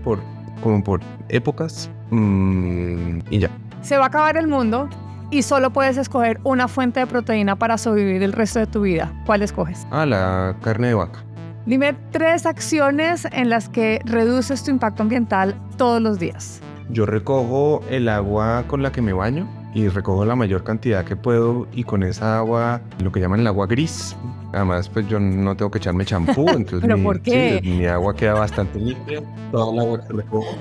como por épocas y ya. Se va a acabar el mundo y solo puedes escoger una fuente de proteína para sobrevivir el resto de tu vida. ¿Cuál escoges? La carne de vaca. Dime 3 acciones en las que reduces tu impacto ambiental todos los días. Yo recojo el agua con la que me baño y recojo la mayor cantidad que puedo, y con esa agua, lo que llaman el agua gris. Además, pues yo no tengo que echarme champú, entonces ¿Pero por qué? Sí, mi agua queda bastante limpia. Toda el agua que recojo.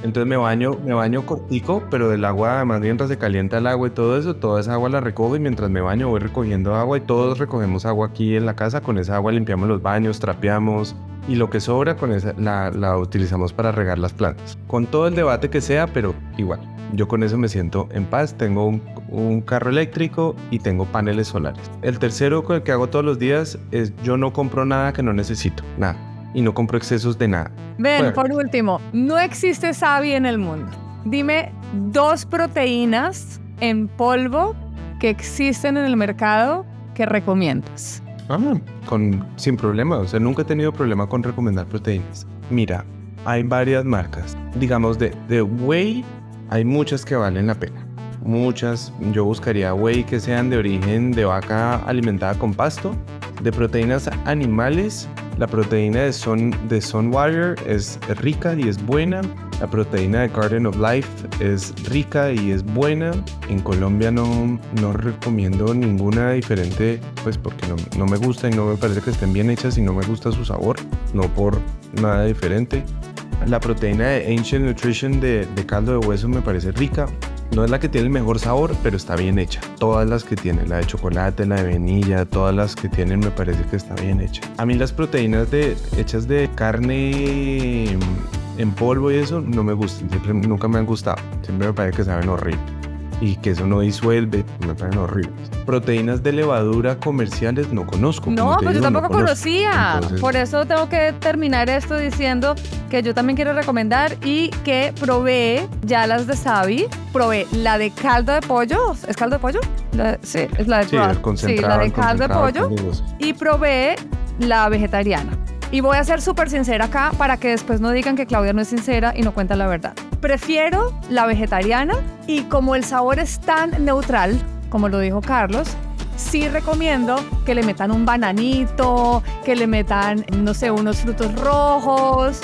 Entonces me baño cortico, pero del agua, además mientras se calienta el agua y todo eso, toda esa agua la recojo, y mientras me baño voy recogiendo agua, y todos recogemos agua aquí en la casa. Con esa agua limpiamos los baños, trapeamos, y lo que sobra con esa la utilizamos para regar las plantas. Con todo el debate que sea, pero igual, yo con eso me siento en paz. Tengo un carro eléctrico y tengo paneles solares. El tercero con el que hago todos los días es yo no compro nada que no necesito, nada. Y no compro excesos de nada. Ven, por último, no existe Savi en el mundo. Dime 2 proteínas en polvo que existen en el mercado que recomiendas. Sin problema, o sea, nunca he tenido problema con recomendar proteínas. Mira, hay varias marcas. Digamos, de whey, hay muchas que valen la pena. Muchas, yo buscaría whey que sean de origen de vaca alimentada con pasto. De proteínas animales, la proteína de Sunwire es rica y es buena. La proteína de Garden of Life es rica y es buena. En Colombia no recomiendo ninguna diferente, pues porque no me gusta y no me parece que estén bien hechas y no me gusta su sabor, no por nada diferente. La proteína de Ancient Nutrition de caldo de hueso me parece rica. No es la que tiene el mejor sabor, pero está bien hecha. Todas las que tienen, la de chocolate, la de vainilla, todas las que tienen me parece que está bien hecha. A mí las proteínas hechas de carne en polvo y eso no me gustan, nunca me han gustado. Siempre me parece que saben horrible. Y que eso no disuelve, me parecen horribles. Proteínas de levadura comerciales no conozco. No, pues yo tampoco conocía. Entonces, por eso tengo que terminar esto diciendo que yo también quiero recomendar y que probé ya las de Savi. Probé la de caldo de pollo. ¿Es caldo de pollo? Sí, es la de sí, el concentrado, sí, la de caldo de pollo. Conmigo. Y probé la vegetariana. Y voy a ser súper sincera acá para que después no digan que Claudia no es sincera y no cuenta la verdad. Prefiero la vegetariana y como el sabor es tan neutral, como lo dijo Carlos, sí recomiendo que le metan un bananito, que le metan, no sé, unos frutos rojos,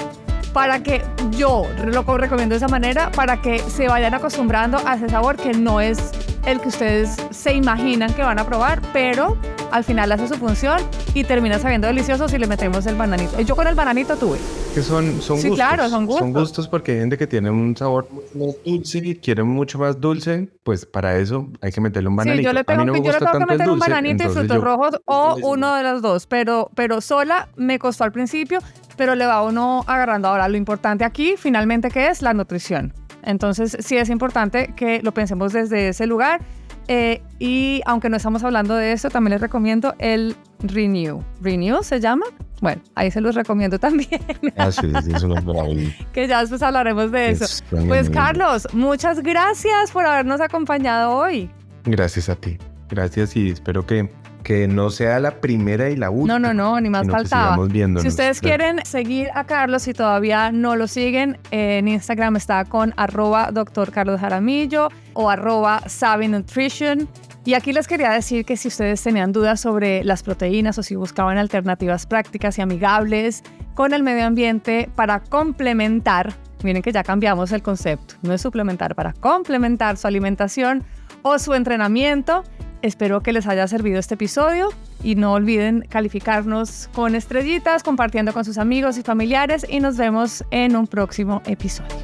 para que yo lo recomiendo de esa manera, para que se vayan acostumbrando a ese sabor que no es el que ustedes se imaginan que van a probar, pero al final hace su función y termina sabiendo delicioso si le metemos el bananito. Yo con el bananito tuve. Que son Sí, gustos. claro, son gustos. Son gustos porque hay gente que tiene un sabor mucho más dulce y quiere mucho más dulce, pues para eso hay que meterle un bananito. Sí, yo le tengo, a mí no me yo le gusta tengo que tanto el meter un dulce, bananito y entonces frutos yo- rojos o uno de los dos, pero sola me costó al principio, pero le va uno agarrando. Ahora, lo importante aquí, finalmente, ¿qué es? La nutrición. Entonces, sí es importante que lo pensemos desde ese lugar. Y aunque no estamos hablando de eso, también les recomiendo el Renew. ¿Renew se llama? Bueno, ahí se los recomiendo también. Ah, sí, es una maravilla. Que ya después hablaremos de eso. Es Pues tremendo. Carlos, muchas gracias por habernos acompañado hoy. Gracias a ti. Gracias y espero que no sea la primera y la última. No, ni más sino que faltaba. sigamos viéndonos. Si ustedes Claro. quieren seguir a Carlos, si todavía no lo siguen, en Instagram está con @Dr. Carlos Jaramillo o @SaviNutrition. Y aquí les quería decir que si ustedes tenían dudas sobre las proteínas o si buscaban alternativas prácticas y amigables con el medio ambiente para complementar, miren que ya cambiamos el concepto, no es suplementar, para complementar su alimentación o su entrenamiento. Espero que les haya servido este episodio y no olviden calificarnos con estrellitas, compartiendo con sus amigos y familiares y nos vemos en un próximo episodio.